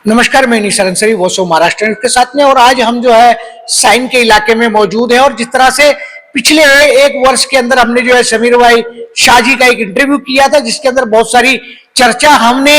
नमस्कार, मैं निशा अंसरी वोसो महाराष्ट्र के साथ में। और आज हम जो है साइन के इलाके में मौजूद है और जिस तरह से पिछले एक वर्ष के अंदर हमने जो है समीर भाई शाह जी का एक इंटरव्यू किया था जिसके अंदर बहुत सारी चर्चा हमने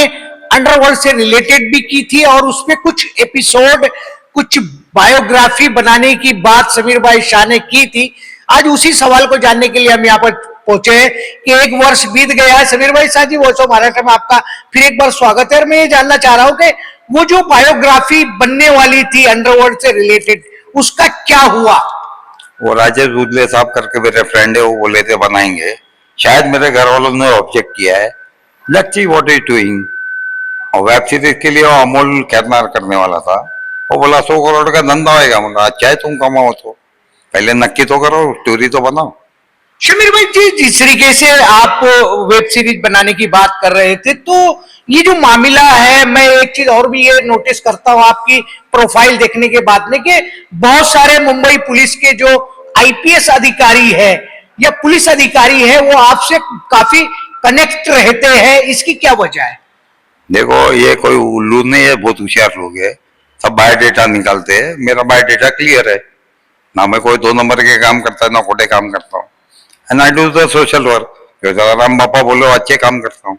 अंडरवर्ल्ड से रिलेटेड भी की थी और उसमें कुछ एपिसोड, कुछ बायोग्राफी बनाने की बात समीर भाई शाह ने की थी। आज उसी सवाल को जानने के लिए हम यहाँ पर पहुंचे हैं कि एक वर्ष बीत गया है। समीर भाई शाह जी, वोसो महाराष्ट्र में आपका फिर एक बार स्वागत है। और मैं ये जानना चाह रहा हूं कि वो जो बायोग्राफी बनने वाली थी अंडरवर्ल्ड से रिलेटेड, उसका क्या हुआ? वो राजेश बुदले साहब करके मेरे फ्रेंड है, वो बोले थे बनाएंगे। शायद मेरे घर वालों ने ऑब्जेक्ट किया है। Let's see what is doing. और वेब सीरीज के लिए वो अमोल खैरनार करने वाला था। वो बोला 100 करोड़ का धंधा होएगा। मतलब अच्छा है, तुम कमाओ तो पहले नक्की तो करो, स्टोरी तो बनाओ। समीर भाई जी, जिस तरीके से आप वेब सीरीज बनाने की बात कर रहे थे, तो ये जो मामला है, मैं एक चीज और भी ये नोटिस करता हूं आपकी प्रोफाइल देखने के बाद में कि बहुत सारे मुंबई पुलिस के जो आईपीएस अधिकारी है या पुलिस अधिकारी है वो आपसे काफी कनेक्ट रहते हैं। इसकी क्या वजह है? देखो, ये कोई उल्लू नहीं है, बहुत होशियार लोग है। सब बायोडेटा निकालते हैं। मेरा बायोडेटा क्लियर है ना, मैं कोई 2 नंबर के काम करता है ना खोटे काम करता हूँ। And I do the social work. Ram बापा बोलो अच्छे काम करता हूँ।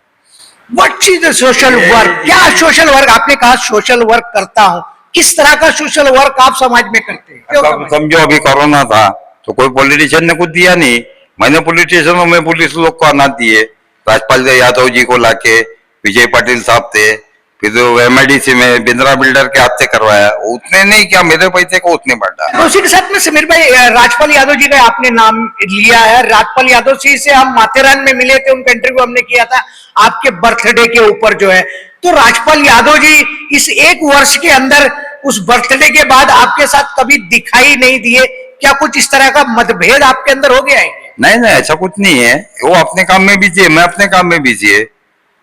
What is the social work? क्या सोशल वर्क? आपने कहा सोशल वर्क करता हूं, किस तरह का सोशल वर्क आप समाज में करते हैं? समझो अभी कोरोना था तो कोई पॉलिटिशियन ने कुछ दिया नहीं, मैंने पॉलिटिशियनों में पुलिस लोग को अनाज दिए। राजपाल यादव जी को लाके, विजय पाटिल साहब थे, फिर एमआईडीसी में बिंद्रा बिल्डर के हाथ से करवाया। उतने नहीं क्या, मेरे पैसे को उतने बांटा। उसी के साथ में समीर भाई, राजपाल यादव जी का आपने नाम लिया है। राजपाल यादव जी से हम माथेरान में मिले थे, उनका इंटरव्यू हमने किया था आपके बर्थडे के ऊपर जो है। तो राजपाल यादव जी इस एक वर्ष के अंदर उस बर्थडे के बाद आपके साथ कभी दिखाई नहीं दिए। क्या कुछ इस तरह का मतभेद आपके अंदर हो गया है? नहीं नहीं, ऐसा कुछ नहीं है। वो अपने काम में बिजी है, मैं अपने काम में बिजी है।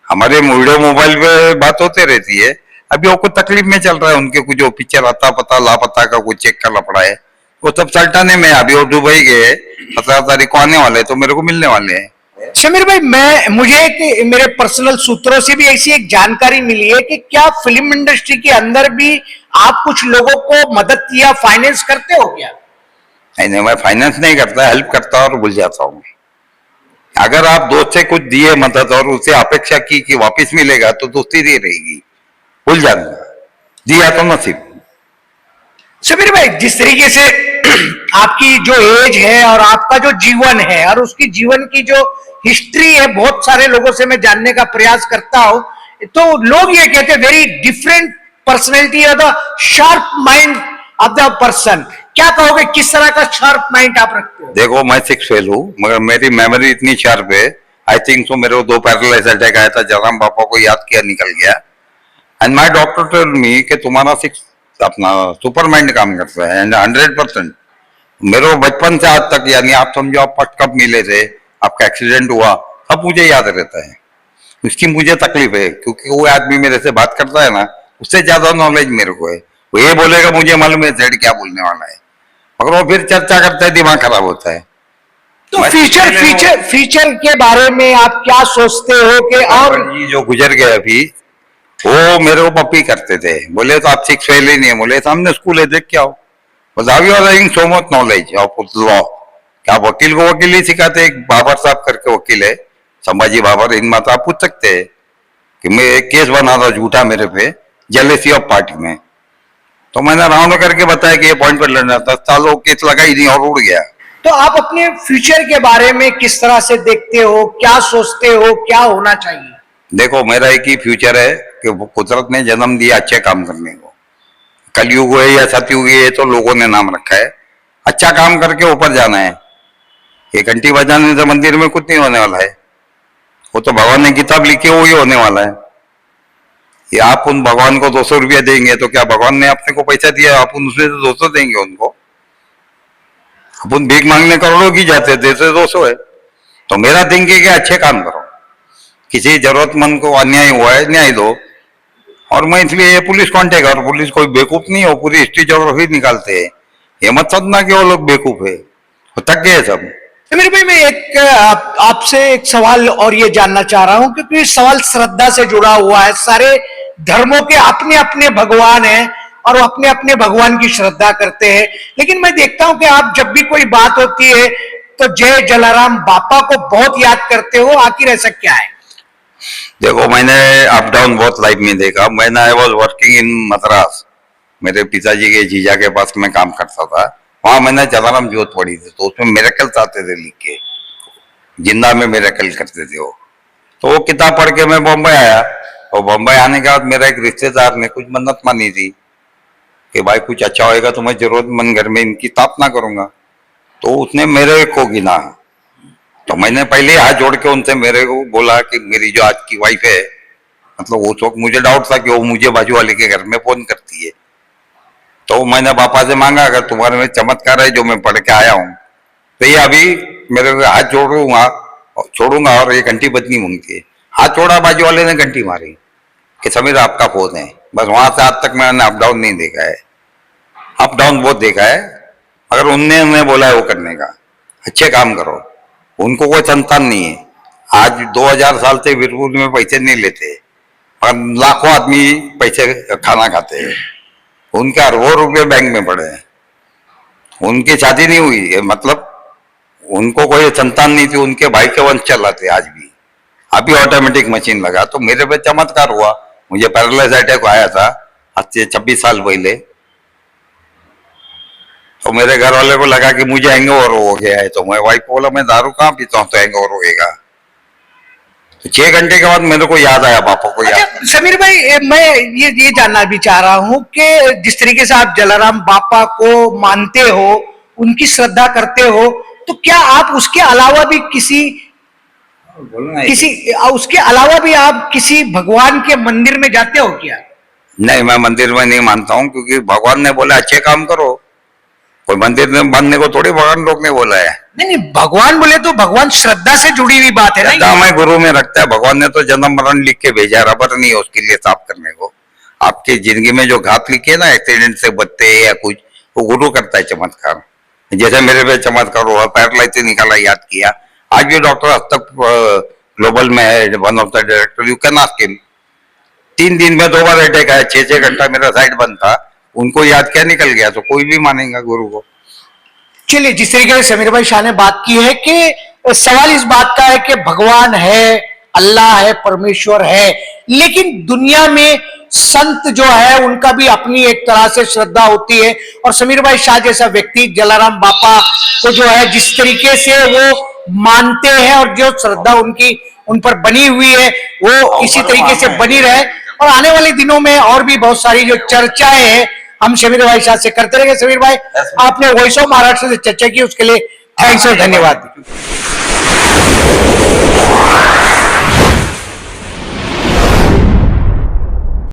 हमारे वीडियो मोबाइल पे बात होते रहती है। अभी वो कुछ तकलीफ में चल रहा है, उनके कुछ जो पिक्चर आता पता लापता का कुछ चेक करना पड़ा है, वो सब सल्टाने में। अभी वो दुबई गए, 17 तारीख को आने वाले, तो मेरे को मिलने वाले हैं। समीर भाई, मुझे मेरे पर्सनल सूत्रों से भी ऐसी एक जानकारी मिली है कि क्या फिल्म इंडस्ट्री के अंदर भी आप कुछ लोगों को मदद या फाइनेंस करते हो क्या? नहीं, मैं फाइनेंस नहीं करता, हेल्प करता और भूल जाता हूँ। अगर आप दोस्त से कुछ दिए मदद और उसे अपेक्षा की कि वापस मिलेगा, तो दोस्ती नहीं रहेगी। भूल जाना, दिया तो नसीब। समीर भाई, जिस तरीके से आपकी जो एज है और आपका जो जीवन है और उसकी जीवन की जो हिस्ट्री है, बहुत सारे लोगों से मैं जानने का प्रयास करता हूं, तो लोग ये कहते हैं very different personality of the sharp mind of the person. क्या कहोगे, किस तरह का शार्प माइंड आप रखते हो? देखो, मैं 6 फेल हूँ मगर मेरी मेमोरी इतनी शार्प है। आई थिंक सो मेरे को 2 पैरालाइज अटैक आया था, जराम पापा को याद किया निकल गया। And my doctor told me कि तुम्हारा 6 अपना सुपर माइंड काम करता है। एंड 100% मेरे को बचपन से आज तक, यानी आप समझो आप फर्स्ट कब मिले थे, आपका एक्सीडेंट हुआ, सब मुझे याद रहता है। उसकी मुझे तकलीफ है क्योंकि वो आदमी मेरे से बात करता है ना, उससे ज्यादा नॉलेज मेरे को है। वो ये बोलेगा मुझे मालूम है जेड क्या बोलने वाला है, मगर वो फिर चर्चा करता है, दिमाग खराब होता है। तो फ्यूचर के बारे में आप क्या सोचते हो कि और ये जो गुजर गए अभी, वो मेरे को पप्पी करते थे। बोले तो आप 6 फेल ही नहीं है। बोले सामने स्कूल है, देख के आओ। So much knowledge of law. क्या वकील को वकील ही सिखाते? एक बाबर साहब करके वकील है, संभाजी बाबर, इन माता आप पूछ सकते हैं कि मैं एक केस बना था झूठा मेरे पे, जेलेसी ऑफ पार्टी में। तो मैंने राउंड करके बताया कि ये पॉइंट पर लड़ना था, सालों केस लगा ही नहीं और उड़ गया। तो आप अपने फ्यूचर के बारे में किस तरह से देखते हो, क्या सोचते हो, क्या होना चाहिए? देखो, मेरा एक ही फ्यूचर है कि वो कुदरत ने जन्म दिया अच्छे काम करने को। कलयुग है या सतयुग है, तो लोगों ने नाम रखा है। अच्छा काम करके ऊपर जाना है। ये घंटी बजाने से मंदिर में कुछ नहीं होने वाला है। वो तो भगवान ने किताब लिखी, वो ही होने वाला है। ये आप उन भगवान को 200 रुपया देंगे तो क्या भगवान ने अपने को पैसा दिया? अपन उसमें से 200 देंगे उनको? अपन भीख मांगने करोड़ों की जाते, देते 200 है। तो मेरा थिंकिंग है अच्छे काम करो, किसी जरूरतमंद को अन्याय हुआ है न्याय दो। और मैं इसलिए ये पुलिस कांटेक्ट, और पुलिस कोई बेवकूफ नहीं हो, पूरी हिस्ट्री जोग्राफी निकालते हैं। ये मत समझना कि वो लोग बेवकूफ है, वो थक गए सब। समीर भाई, मैं आपसे एक सवाल और ये जानना चाह रहा हूं क्योंकि सवाल श्रद्धा से जुड़ा हुआ है। सारे धर्मों के अपने अपने भगवान हैं और वो अपने अपने भगवान की श्रद्धा करते हैं, लेकिन मैं देखता हूं कि आप जब भी कोई बात होती है तो जय जलाराम बापा को बहुत याद करते हो। आखिर ऐसा क्या है? देखो, मैंने अप डाउन बहुत लाइफ में देखा। मैंने I was working in Madras, मेरे पिताजी के जीजा के पास मैं काम करता था। वहां मैंने जलाराम ज्योत पढ़ी थी, तो उसमें मिरेकल्स आते थे लिख के, जिंदा में मिरेकल करते थे वो। तो वो किताब पढ़ के मैं बॉम्बे आया, और बॉम्बे आने के बाद मेरा एक रिश्तेदार ने कुछ मन्नत मानी थी कि भाई कुछ अच्छा होएगा तो मैं जरूरतमंद घर में इनकी स्थापना करूंगा। तो उसने मेरे को गिना, तो मैंने पहले हाथ जोड़ के उनसे मेरे को बोला कि मेरी जो आज की वाइफ है, मतलब उस वक्त मुझे डाउट था कि वो मुझे बाजू वाले के घर में फोन करती है। तो मैंने पापा से मांगा, अगर तुम्हारे में चमत्कार है जो मैं पढ़ के आया हूँ तो ये अभी मेरे हाथ छोड़ूंगा और ये घंटी बजनी उनकी। हाथ छोड़ा, बाजू वाले ने घंटी मारी कि समीर आपका फोन है। बस वहां से आज तक मैंने अप डाउन नहीं देखा है। अप डाउन बहुत देखा है, अगर उन्हें बोला है वो करने का, अच्छे काम करो। उनको कोई संतान नहीं है। आज 2000 साल से वीरपुर में पैसे नहीं लेते और लाखों आदमी पैसे खाना खाते हैं। उनके अरबों रुपए बैंक में पड़े हैं। उनकी शादी नहीं हुई है, मतलब उनको कोई संतान नहीं थी, उनके भाई के वंश चलाते आज भी। अभी ऑटोमेटिक मशीन लगा, तो मेरे पे चमत्कार हुआ। मुझे पैरालाइज अटैक आया था आज से 26 साल पहले। तो मेरे घर वाले को लगा कि मुझे हैंगओवर हो गया है, तो मैं वाइफ को बोला मैं दारू कहाँ पीता हूँ तो हैंगओवर होएगा। तो 6 घंटे के बाद मेरे को याद आया, पापा को याद। अच्छा समीर भाई, मैं ये जानना भी चाह रहा हूं कि जिस तरीके से आप जलाराम बापा को मानते हो, उनकी श्रद्धा करते हो, तो क्या आप उसके अलावा भी उसके अलावा भी आप किसी भगवान के मंदिर में जाते हो क्या? नहीं, मैं मंदिर में नहीं मानता हूँ, क्योंकि भगवान ने बोला अच्छे काम करो। कोई मंदिर में बनने को थोड़ी भगवान लोग ने बोला है। नहीं नहीं, भगवान बोले तो भगवान श्रद्धा से जुड़ी हुई बात है ना। श्रद्धा में गुरु में रखता है। भगवान ने तो जन्म मरण लिख के भेजा, रबर नहीं है उसके लिए साफ करने को। आपकी जिंदगी में जो घात लिखी है ना, एक्सीडेंट से बचते हैं या कुछ, वो गुरु करता है चमत्कार। जैसे मेरे पे चमत्कार हुआ, पैरालाइज से निकाला, याद किया। आज भी डॉक्टर अब तक ग्लोबल में है, one of the director, you can ask him. 3 दिन में 2 बार अटैक आया, 6-6 घंटा मेरा साइड बंद था, उनको याद क्या निकल गया, तो कोई भी मानेगा गुरु को। चलिए, जिस तरीके से समीर भाई शाह ने बात की है कि सवाल इस बात का है कि भगवान है, अल्लाह है, परमेश्वर है, लेकिन दुनिया में संत जो है उनका भी अपनी एक तरह से श्रद्धा होती है। और समीर भाई शाह जैसा व्यक्ति जलाराम बापा को जो है जिस तरीके से वो मानते हैं और जो श्रद्धा उनकी उन पर बनी हुई है, वो इसी तरीके से बनी रहे। और आने वाले दिनों में और भी बहुत सारी जो चर्चाएं हैं हम समीर भाई शाह से करते रहेंगे। समीर भाई, आपने वॉइस ऑफ महाराष्ट्र से चर्चा की, उसके लिए थैंक्स और धन्यवाद।